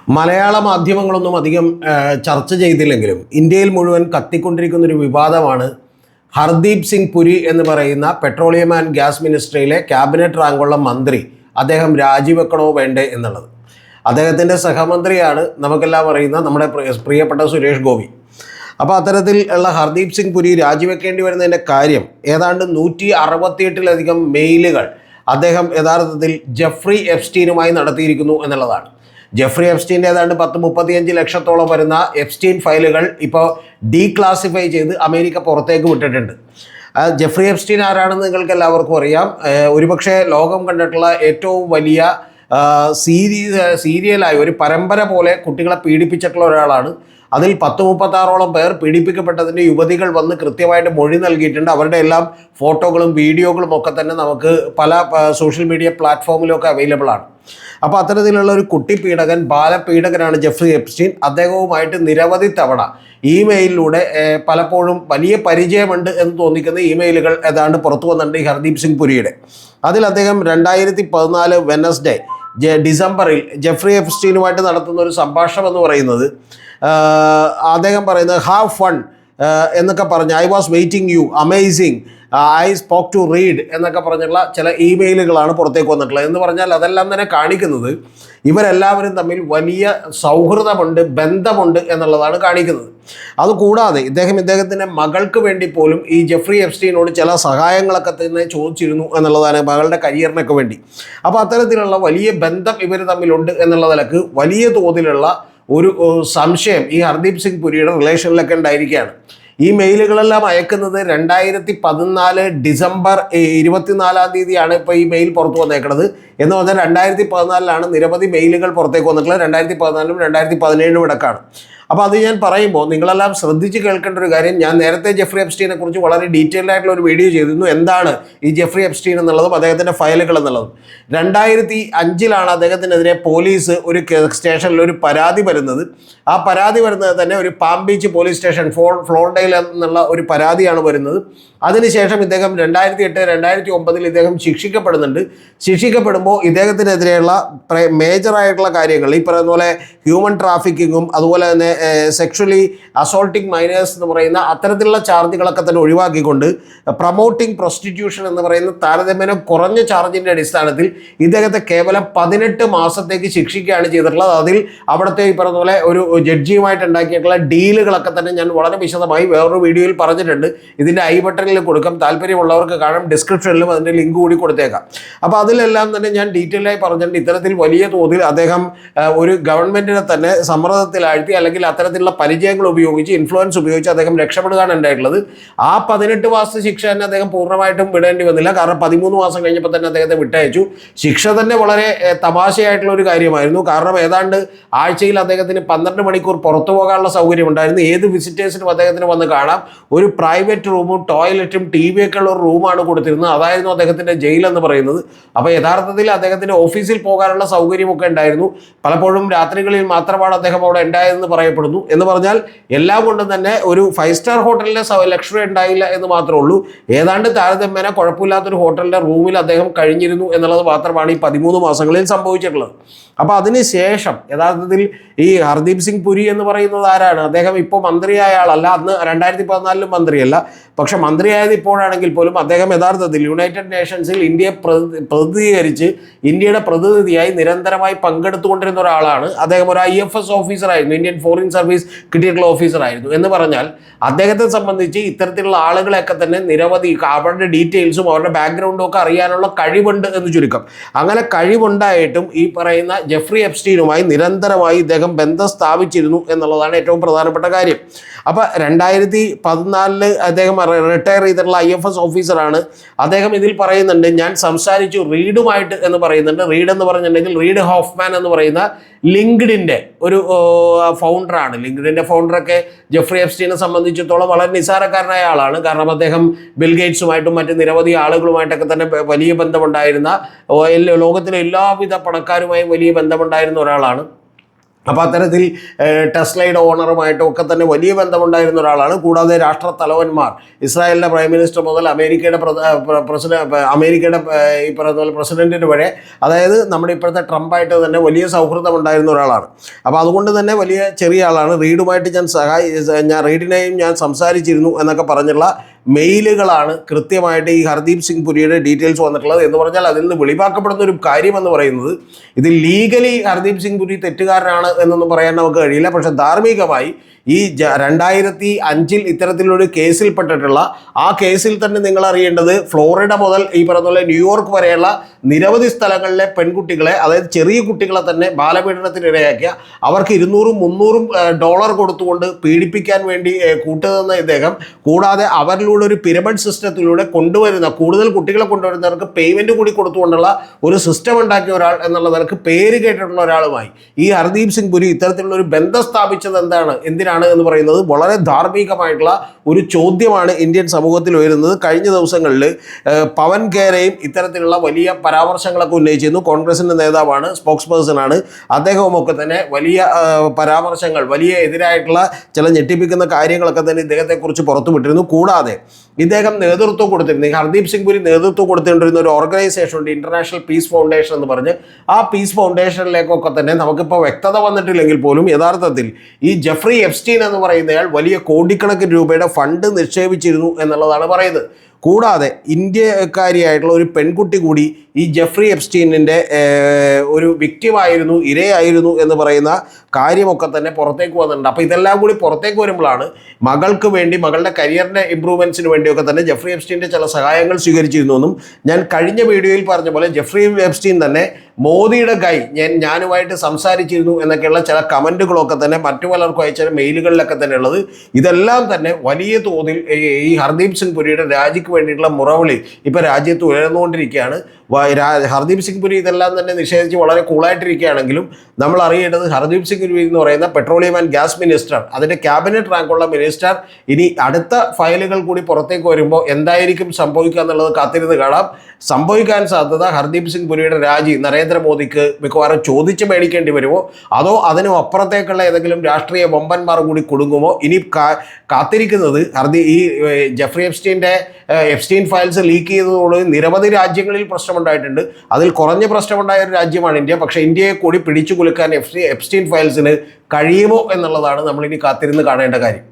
മലയാള മാധ്യമങ്ങളൊന്നും അധികം ചർച്ച ചെയ്തില്ലെങ്കിലും ഇന്ത്യയിൽ മുഴുവൻ കത്തിക്കൊണ്ടിരിക്കുന്നൊരു വിവാദമാണ് ഹർദീപ് സിംഗ് പുരി എന്ന് പറയുന്ന പെട്രോളിയം ആൻഡ് ഗ്യാസ് മിനിസ്ട്രിയിലെ ക്യാബിനറ്റ് റാങ്കുള്ള മന്ത്രി. അദ്ദേഹം രാജിവെക്കണോ വേണ്ടേ എന്നുള്ളത്. അദ്ദേഹത്തിൻ്റെ സഹമന്ത്രിയാണ് നമുക്കെല്ലാം അറിയുന്ന നമ്മുടെ പ്രിയപ്പെട്ട സുരേഷ് ഗോപി. അപ്പോൾ അത്തരത്തിൽ ഉള്ള ഹർദീപ് സിംഗ് പുരി രാജിവെക്കേണ്ടി വരുന്നതിൻ്റെ കാര്യം ഏതാണ്ട് 168 മെയിലുകൾ അദ്ദേഹം യഥാർത്ഥത്തിൽ ജെഫ്രി എപ്സ്റ്റീനുമായി നടത്തിയിരിക്കുന്നു എന്നുള്ളതാണ്. ജെഫ്രി എപ്സ്റ്റീൻ്റെ ഏതാണ്ട് 35 ലക്ഷത്തോളം വരുന്ന എപ്സ്റ്റീൻ ഫയലുകൾ ഇപ്പോൾ ഡീക്ലാസിഫൈ ചെയ്ത് അമേരിക്ക പുറത്തേക്ക് വിട്ടിട്ടുണ്ട്. ജെഫ്രി എപ്സ്റ്റീൻ ആരാണെന്ന് നിങ്ങൾക്ക് എല്ലാവർക്കും അറിയാം. ഒരുപക്ഷെ ലോകം കണ്ടിട്ടുള്ള ഏറ്റവും വലിയ സീരിയലായി ഒരു പരമ്പര പോലെ കുട്ടികളെ പീഡിപ്പിച്ചിട്ടുള്ള ഒരാളാണ്. അതിൽ 36ഓളം പേർ പീഡിപ്പിക്കപ്പെട്ടതിൻ്റെ യുവതികൾ വന്ന് കൃത്യമായിട്ട് മൊഴി നൽകിയിട്ടുണ്ട്. അവരുടെ എല്ലാം ഫോട്ടോകളും വീഡിയോകളും ഒക്കെ തന്നെ നമുക്ക് പല സോഷ്യൽ മീഡിയ പ്ലാറ്റ്ഫോമിലൊക്കെ അവൈലബിൾ ആണ്. അപ്പോൾ അത്തരത്തിലുള്ള ഒരു കുട്ടിപ്പീഡകൻ, ബാലപീഡകനാണ് ജെഫ്രി എപ്സ്റ്റീൻ. അദ്ദേഹവുമായിട്ട് നിരവധി തവണ ഇമെയിലിലൂടെ പലപ്പോഴും വലിയ പരിചയമുണ്ട് എന്ന് തോന്നിക്കുന്ന ഇമെയിലുകൾ ഏതാണ്ട് പുറത്തു വന്നിട്ടുണ്ട് ഈ ഹർദീപ് സിംഗ് പുരിയുടെ. അതിൽ അദ്ദേഹം 2014 വെനസ്ഡേ ഡിസംബറിൽ ജെഫ്രി എപ്സ്റ്റീനുമായിട്ട് നടത്തുന്ന ഒരു സംഭാഷണം എന്ന് പറയുന്നത്, അദ്ദേഹം പറയുന്നത് ഹാവ് ഫൺ എന്നൊക്കെ പറഞ്ഞ് I was waiting you, amazing, I spoke to read എന്നൊക്കെ പറഞ്ഞുള്ള ചില ഇമെയിലുകളാണ് പുറത്തേക്ക് വന്നിട്ടുള്ളത്. എന്ന് പറഞ്ഞാൽ അതെല്ലാം തന്നെ കാണിക്കുന്നത് ഇവരെല്ലാവരും തമ്മിൽ വലിയ സൗഹൃദമുണ്ട്, ബന്ധമുണ്ട് എന്നുള്ളതാണ് കാണിക്കുന്നത്. അതുകൂടാതെ ഇദ്ദേഹത്തിൻ്റെ മകൾക്ക് വേണ്ടി പോലും ഈ ജെഫ്രി എപ്സ്റ്റീനോട് ചില സഹായങ്ങളൊക്കെ തന്നെ ചോദിച്ചിരുന്നു എന്നുള്ളതാണ്, മകളുടെ കരിയറിനൊക്കെ വേണ്ടി. അപ്പോൾ അത്തരത്തിലുള്ള വലിയ ബന്ധം ഇവർ തമ്മിലുണ്ട് എന്നുള്ള നിലക്ക് വലിയ തോതിലുള്ള ഒരു സംശയം ഈ ഹർദീപ് സിംഗ് പുരിയുടെ റിലേഷനിലൊക്കെ ഉണ്ടായിരിക്കുകയാണ്. ഈ മെയിലുകളെല്ലാം അയക്കുന്നത് 2014 ഡിസംബർ 24 ഇപ്പോൾ ഈ മെയിൽ പുറത്തു വന്നേക്കുന്നത്. എന്ന് പറഞ്ഞാൽ 2014 നിരവധി മെയിലുകൾ പുറത്തേക്ക് വന്നിട്ടുള്ളത്. 2014 2017 ഇടക്കാണ്. അപ്പോൾ അത് ഞാൻ പറയുമ്പോൾ നിങ്ങളെല്ലാം ശ്രദ്ധിച്ച് കേൾക്കേണ്ട ഒരു കാര്യം, ഞാൻ നേരത്തെ ജെഫ്രി എപ്സ്റ്റീനെ കുറിച്ച് വളരെ ഡീറ്റെയിൽഡ് ആയിട്ടുള്ള ഒരു വീഡിയോ ചെയ്തിരുന്നു. എന്താണ് ഈ ജെഫ്രി എപ്സ്റ്റീൻ എന്നുള്ളതും അദ്ദേഹത്തിൻ്റെ ഫയലുകൾ എന്നുള്ളതും. 2005 അദ്ദേഹത്തിനെതിരെ പോലീസ് ഒരു സ്റ്റേഷനിൽ ഒരു പരാതി വരുന്നത്. ആ പരാതി വരുന്നത് തന്നെ ഒരു പാം ബീച്ച് പോലീസ് സ്റ്റേഷൻ, ഫ്ലോറിഡയിൽ എന്നുള്ള ഒരു പരാതിയാണ് വരുന്നത്. അതിനുശേഷം ഇദ്ദേഹം 2008-2009 ഇദ്ദേഹം ശിക്ഷിക്കപ്പെടുന്നുണ്ട്. ശിക്ഷിക്കപ്പെടുമ്പോൾ ഇദ്ദേഹത്തിനെതിരെയുള്ള മേജറായിട്ടുള്ള കാര്യങ്ങൾ, ഈ പറയുന്ന പോലെ ഹ്യൂമൻ ട്രാഫിക്കിങ്ങും അതുപോലെ തന്നെ സെക്ഷലി അസോൾട്ടിങ് മൈനേഴ്സ് എന്ന് പറയുന്ന അത്തരത്തിലുള്ള ചാർജുകളൊക്കെ തന്നെ ഒഴിവാക്കിക്കൊണ്ട് പ്രൊമോട്ടിംഗ് പ്രൊസ്റ്റിറ്റ്യൂഷൻ എന്ന് പറയുന്ന താരതമ്യേന കുറഞ്ഞ ചാർജിൻ്റെ അടിസ്ഥാനത്തിൽ ഇദ്ദേഹത്തെ കേവലം 18 മാസത്തേക്ക് ശിക്ഷിക്കുകയാണ് ചെയ്തിട്ടുള്ളത്. അതിൽ അവിടുത്തെ ഈ പറഞ്ഞ പോലെ ഒരു ജഡ്ജിയുമായിട്ട് ഉണ്ടാക്കിയിട്ടുള്ള ഡീലുകളൊക്കെ തന്നെ ഞാൻ വളരെ വിശദമായി വേറൊരു വീഡിയോയിൽ പറഞ്ഞിട്ടുണ്ട്. ഇതിൻ്റെ ഐ ബട്ടണിൽ കൊടുക്കാം, താല്പര്യമുള്ളവർക്ക് കാണാം. ഡിസ്ക്രിപ്ഷനിലും അതിൻ്റെ ലിങ്ക് കൂടി കൊടുത്തേക്കാം. അപ്പോൾ അതിലെല്ലാം തന്നെ ഞാൻ ഡീറ്റെയിൽ ആയി പറഞ്ഞിട്ടുണ്ട്. ഇത്തരത്തിൽ വലിയ തോതിൽ അദ്ദേഹം ഒരു ഗവൺമെൻറ്റിനെ തന്നെ സമ്മർദ്ദത്തിലാഴ്ത്തി അല്ലെങ്കിൽ അത്തരത്തിലുള്ള പരിചയങ്ങൾ ഉപയോഗിച്ച്, ഇൻഫ്ലുവൻസ് ഉപയോഗിച്ച് അദ്ദേഹം രക്ഷപ്പെടുകയാണ് ഉണ്ടായിട്ടുള്ളത്. ആ 18 മാസത്തെ ശിക്ഷ തന്നെ അദ്ദേഹം പൂർണ്ണമായിട്ടും വിടേണ്ടി വന്നില്ല. കാരണം 13 മാസം കഴിഞ്ഞപ്പോൾ തന്നെ അദ്ദേഹത്തെ വിട്ടയച്ചു. ശിക്ഷ തന്നെ വളരെ തമാശയായിട്ടുള്ള ഒരു കാര്യമായിരുന്നു. കാരണം ഏതാണ്ട് ആഴ്ചയിൽ അദ്ദേഹത്തിന് 12 മണിക്കൂർ പുറത്തു പോകാനുള്ള സൗകര്യം ഉണ്ടായിരുന്നു. ഏത് വിസിറ്റേഴ്സിനും അദ്ദേഹത്തിന് വന്ന് കാണാം. ഒരു പ്രൈവറ്റ് റൂമും ടോയ്ലറ്റും TV ഒക്കെ ഉള്ള ഒരു റൂമാണ് കൊടുത്തിരുന്നത്. അതായിരുന്നു അദ്ദേഹത്തിൻ്റെ ജയിൽ എന്ന് പറയുന്നത്. അപ്പോൾ യഥാർത്ഥത്തിൽ അദ്ദേഹത്തിൻ്റെ ഓഫീസിൽ പോകാനുള്ള സൗകര്യമൊക്കെ ഉണ്ടായിരുന്നു. പലപ്പോഴും രാത്രികളിൽ മാത്രമാണ് അദ്ദേഹം അവിടെ ഉണ്ടായതെന്ന് പറയപ്പെടുന്നു. എന്ന് പറഞ്ഞാൽ എല്ലാം കൊണ്ടും തന്നെ ഒരു 5 സ്റ്റാർ ഹോട്ടലിൻ്റെ ലക്ഷറി ഉണ്ടായില്ല എന്ന് മാത്രമേ ഉള്ളൂ. ഏതാണ്ട് താരതമ്യേന കുഴപ്പമില്ലാത്തൊരു ഹോട്ടലിൻ്റെ റൂമിൽ അദ്ദേഹം കഴിഞ്ഞിരുന്നു എന്നുള്ളത് മാത്രമാണ് ഈ 13 മാസങ്ങളിൽ സംഭവിച്ചിട്ടുള്ളത്. അപ്പോൾ അതിനുശേഷം യഥാർത്ഥത്തിൽ ഈ ഹർദീപ് സിംഗ് പുരി എന്ന് പറയുന്നത് ആരാണ്? അദ്ദേഹം ഇപ്പോൾ മന്ത്രിയായ ആളല്ല. അന്ന് 2014 മന്ത്രിയല്ല. പക്ഷെ മന്ത്രിയായത് ഇപ്പോഴാണെങ്കിൽ പോലും അദ്ദേഹം യഥാർത്ഥത്തിൽ യുണൈറ്റഡ് നേഷൻസിൽ ഇന്ത്യയെ പ്രതിനിധീകരിച്ച് ഇന്ത്യയുടെ പ്രതിനിധിയായി നിരന്തരമായി പങ്കെടുത്തുകൊണ്ടിരുന്ന ഒരാളാണ്. അദ്ദേഹം ഒരു IFS ഓഫീസറായിരുന്നു, ഇന്ത്യൻ ഫോറിൻ സർവീസ് കിട്ടിയിട്ടുള്ള ഓഫീസറായിരുന്നു. എന്ന് പറഞ്ഞാൽ അദ്ദേഹത്തെ സംബന്ധിച്ച് ഇത്തരത്തിലുള്ള ആളുകളെയൊക്കെ തന്നെ നിരവധി അവരുടെ ഡീറ്റെയിൽസും അവരുടെ ബാക്ക്ഗ്രൗണ്ടും ഒക്കെ അറിയാനുള്ള കഴിവുണ്ട് എന്ന് ചുരുക്കം. അങ്ങനെ കഴിവുണ്ടായിട്ടും ഈ പറയുന്ന ജെഫ്രി എപ്സ്റ്റീനുമായി നിരന്തരമായി ഇദ്ദേഹം ബന്ധം സ്ഥാപിച്ചിരുന്നു എന്നുള്ളതാണ് ഏറ്റവും പ്രധാനപ്പെട്ട കാര്യം. അപ്പോൾ 2014 അദ്ദേഹം റിട്ടയർ ചെയ്തിട്ടുള്ള IFS ഓഫീസറാണ്. അദ്ദേഹം ഇതിൽ പറയുന്നുണ്ട്, ഞാൻ സംസാരിച്ചു റീഡുമായിട്ട് എന്ന് പറയുന്നുണ്ട്. റീഡ് എന്ന് പറഞ്ഞിട്ടുണ്ടെങ്കിൽ റീഡ് ഹോഫ്മാൻ എന്ന് പറയുന്ന ലിങ്ക്ഡിൻ്റെ ഒരു ഫൗണ്ടറാണ്. ലിങ്ക്ഡിൻ്റെ ഫൗണ്ടറൊക്കെ ജെഫ്രി എപ്സ്റ്റീനെ സംബന്ധിച്ചിടത്തോളം വളരെ നിസ്സാരക്കാരനായ ആളാണ്. കാരണം അദ്ദേഹം ബിൽ ഗേറ്റ്സുമായിട്ടും മറ്റ് നിരവധി ആളുകളുമായിട്ടൊക്കെ തന്നെ വലിയ ബന്ധമുണ്ടായിരുന്ന, ലോകത്തിലെ എല്ലാവിധ പണക്കാരുമായും വലിയ ബന്ധമുണ്ടായിരുന്ന ഒരാളാണ്. അപ്പോൾ അത്തരത്തിൽ ടെസ്ലയുടെ ഓണറുമായിട്ടും ഒക്കെ തന്നെ വലിയ ബന്ധമുണ്ടായിരുന്ന ഒരാളാണ്. കൂടാതെ രാഷ്ട്രത്തലവന്മാർ, ഇസ്രായേലിൻ്റെ പ്രൈം മിനിസ്റ്റർ മുതൽ അമേരിക്കയുടെ ഈ പറയുന്ന പോലെ പ്രസിഡന്റിന് വരെ, അതായത് നമ്മുടെ ഇപ്പോഴത്തെ ട്രംപായിട്ട് തന്നെ വലിയ സൗഹൃദം ഉണ്ടായിരുന്ന ഒരാളാണ്. അപ്പോൾ അതുകൊണ്ട് തന്നെ വലിയ ചെറിയ ആളാണ്. റീഡുമായിട്ട് റീഡിനെയും ഞാൻ സംസാരിച്ചിരുന്നു എന്നൊക്കെ പറഞ്ഞുള്ള മെയിലുകളാണ് കൃത്യമായിട്ട് ഈ ഹർദീപ് സിംഗ് പുരിയുടെ ഡീറ്റെയിൽസ് വന്നിട്ടുള്ളത്. എന്ന് പറഞ്ഞാൽ അതിൽ നിന്ന് വെളിവാക്കപ്പെടുന്ന ഒരു കാര്യമെന്ന് പറയുന്നത്, ഇത് ലീഗലി ഹർദീപ് സിംഗ് പുരി തെറ്റുകാരനാണ് എന്നൊന്നും പറയാൻ നമുക്ക് കഴിയില്ല. പക്ഷെ ധാർമ്മികമായി ഈ 2005 ഇത്തരത്തിലൊരു കേസിൽപ്പെട്ടിട്ടുള്ള ആ കേസിൽ തന്നെ നിങ്ങൾ അറിയേണ്ടത്, ഫ്ലോറിഡ മുതൽ ഈ പറഞ്ഞ പോലെ ന്യൂയോർക്ക് വരെയുള്ള നിരവധി സ്ഥലങ്ങളിലെ പെൺകുട്ടികളെ, അതായത് ചെറിയ കുട്ടികളെ തന്നെ ബാലപീഡനത്തിനിരയാക്കിയ, അവർക്ക് $200-300 കൊടുത്തുകൊണ്ട് പീഡിപ്പിക്കാൻ വേണ്ടി കൂട്ടുനിന്ന ഇദ്ദേഹം, കൂടാതെ അവരിലൂടെ ഒരു പിരമിഡ് സിസ്റ്റത്തിലൂടെ കൊണ്ടുവരുന്ന കൂടുതൽ കുട്ടികളെ കൊണ്ടുവരുന്നവർക്ക് പേയ്മെൻറ്റ് കൂടി കൊടുത്തുകൊണ്ടുള്ള ഒരു സിസ്റ്റം ഉണ്ടാക്കിയ ഒരാൾ എന്നുള്ള നിലക്ക് പേര് കേട്ടിട്ടുള്ള ഒരാളുമായി ഈ ഹർദീപ് സിംഗ് പുരി ഇത്തരത്തിലുള്ള ഒരു ബന്ധം സ്ഥാപിച്ചത് എന്തിനാണ് എന്ന് പറയുന്നത് വളരെ ധാർമ്മികമായിട്ടുള്ള ഒരു ചോദ്യമാണ് ഇന്ത്യൻ സമൂഹത്തിൽ ഉയരുന്നത്. കഴിഞ്ഞ ദിവസങ്ങളിൽ പവൻ ഖേരയും ഇത്തരത്തിലുള്ള വലിയ പരാമർശങ്ങളൊക്കെ ഉന്നയിച്ചിരുന്നു. കോൺഗ്രസിൻ്റെ നേതാവാണ്, സ്പോക്സ് പേഴ്സണാണ്. അദ്ദേഹവുമൊക്കെ തന്നെ വലിയ പരാമർശങ്ങൾ, വലിയ എതിരായിട്ടുള്ള ചില ഞെട്ടിപ്പിക്കുന്ന കാര്യങ്ങളൊക്കെ തന്നെ ഇദ്ദേഹത്തെക്കുറിച്ച് പുറത്തുവിട്ടിരുന്നു. കൂടാതെ ഇദ്ദേഹം നേതൃത്വം കൊടുത്തിരുന്നു, ഹർദീപ് സിംഗ് പുരി നേതൃത്വം കൊടുത്തിട്ടുണ്ടിരുന്ന ഒരു ഓർഗനൈസേഷൻ ഉണ്ട്, ഇന്റർനാഷണൽ പീസ് ഫൗണ്ടേഷൻ എന്ന് പറഞ്ഞ്. ആ പീസ് ഫൗണ്ടേഷനിലേക്കൊക്കെ തന്നെ നമുക്കിപ്പോൾ വ്യക്തത വന്നിട്ടില്ലെങ്കിൽ പോലും യഥാർത്ഥത്തിൽ ഈ ജെഫ്രി എപ്സ്റ്റീൻ എന്ന് പറയുന്നയാൾ വലിയ കോടിക്കണക്കിന് രൂപയുടെ ഫണ്ട് നിക്ഷേപിച്ചിരുന്നു എന്നുള്ളതാണ് പറയുന്നത്. കൂടാതെ ഇന്ത്യക്കാരിയായിട്ടുള്ള ഒരു പെൺകുട്ടി കൂടി ഈ ജെഫ്രി എപ്സ്റ്റീനിൻ്റെ ഒരു വിക്ടിമായിരുന്നു, ഇരയായിരുന്നു എന്ന് പറയുന്ന കാര്യമൊക്കെ തന്നെ പുറത്തേക്ക് വന്നിട്ടുണ്ട്. അപ്പോൾ ഇതെല്ലാം കൂടി പുറത്തേക്ക് വരുമ്പോഴാണ് മകൾക്ക് വേണ്ടി, മകളുടെ കരിയറിൻ്റെ ഇമ്പ്രൂവ്മെൻറ്റ്സിന് വേണ്ടിയൊക്കെ തന്നെ ജെഫ്രി എപ്സ്റ്റീൻ്റെ ചില സഹായങ്ങൾ സ്വീകരിച്ചിരുന്നു എന്നും ഞാൻ കഴിഞ്ഞ വീഡിയോയിൽ പറഞ്ഞ പോലെ ജെഫ്രി എപ്സ്റ്റീൻ തന്നെ മോദിയുടെ ഞാനുമായിട്ട് സംസാരിച്ചിരുന്നു എന്നൊക്കെയുള്ള ചില കമൻറ്റുകളൊക്കെ തന്നെ മറ്റു പലർക്കും അയച്ച മെയിലുകളിലൊക്കെ തന്നെ ഉള്ളത്. ഇതെല്ലാം തന്നെ വലിയ തോതിൽ ഈ ഹർദീപ് സിംഗ് പുരിയുടെ രാജിക്ക് വേണ്ടിയിട്ടുള്ള മുറവിളി ഇപ്പോൾ രാജ്യത്ത് ഉയർന്നുകൊണ്ടിരിക്കുകയാണ്. ഹർദീപ് സിംഗ് പുരി ഇതെല്ലാം തന്നെ നിഷേധിച്ച് വളരെ കൂളായിട്ടിരിക്കുകയാണെങ്കിലും നമ്മൾ അറിയേണ്ടത്, ഹർദീപ് സിംഗ് പുരി എന്ന് പറയുന്ന പെട്രോളിയം ആൻഡ് ഗ്യാസ് മിനിസ്റ്റർ, അതിൻ്റെ ക്യാബിനറ്റ് റാങ്കുള്ള മിനിസ്റ്റർ, ഇനി അടുത്ത ഫയലുകൾ കൂടി പുറത്തേക്ക് വരുമ്പോൾ എന്തായിരിക്കും സംഭവിക്കുക എന്നുള്ളത് കാത്തിരുന്ന് കാണാം. സംഭവിക്കാൻ സാധ്യത ഹർദീപ് സിംഗ് പുരിയുടെ രാജി നരേന്ദ്രമോദിക്ക് മിക്കവാറും ചോദിച്ച് മേടിക്കേണ്ടി വരുമോ, അതോ അതിനും അപ്പുറത്തേക്കുള്ള ഏതെങ്കിലും രാഷ്ട്രീയ വമ്പന്മാർ കൂടി കുടുങ്ങുമോ? ഇനി കാത്തിരിക്കുന്നത് ഈ ജെഫ്രി എപ്സ്റ്റീൻ ഫയൽസ് ലീക്ക് ചെയ്തതോട് നിരവധി രാജ്യങ്ങളിൽ പ്രശ്നമുണ്ടായിട്ടുണ്ട്. അതിൽ കുറഞ്ഞ പ്രശ്നമുണ്ടായ ഒരു രാജ്യമാണ് ഇന്ത്യ. പക്ഷേ ഇന്ത്യയെ കൂടി പിടിച്ചു കുലുക്കാൻ എപ്സ്റ്റീൻ ഫയൽസിന് കഴിയുമോ എന്നുള്ളതാണ് നമ്മളിനി കാത്തിരുന്ന് കാണേണ്ട കാര്യം.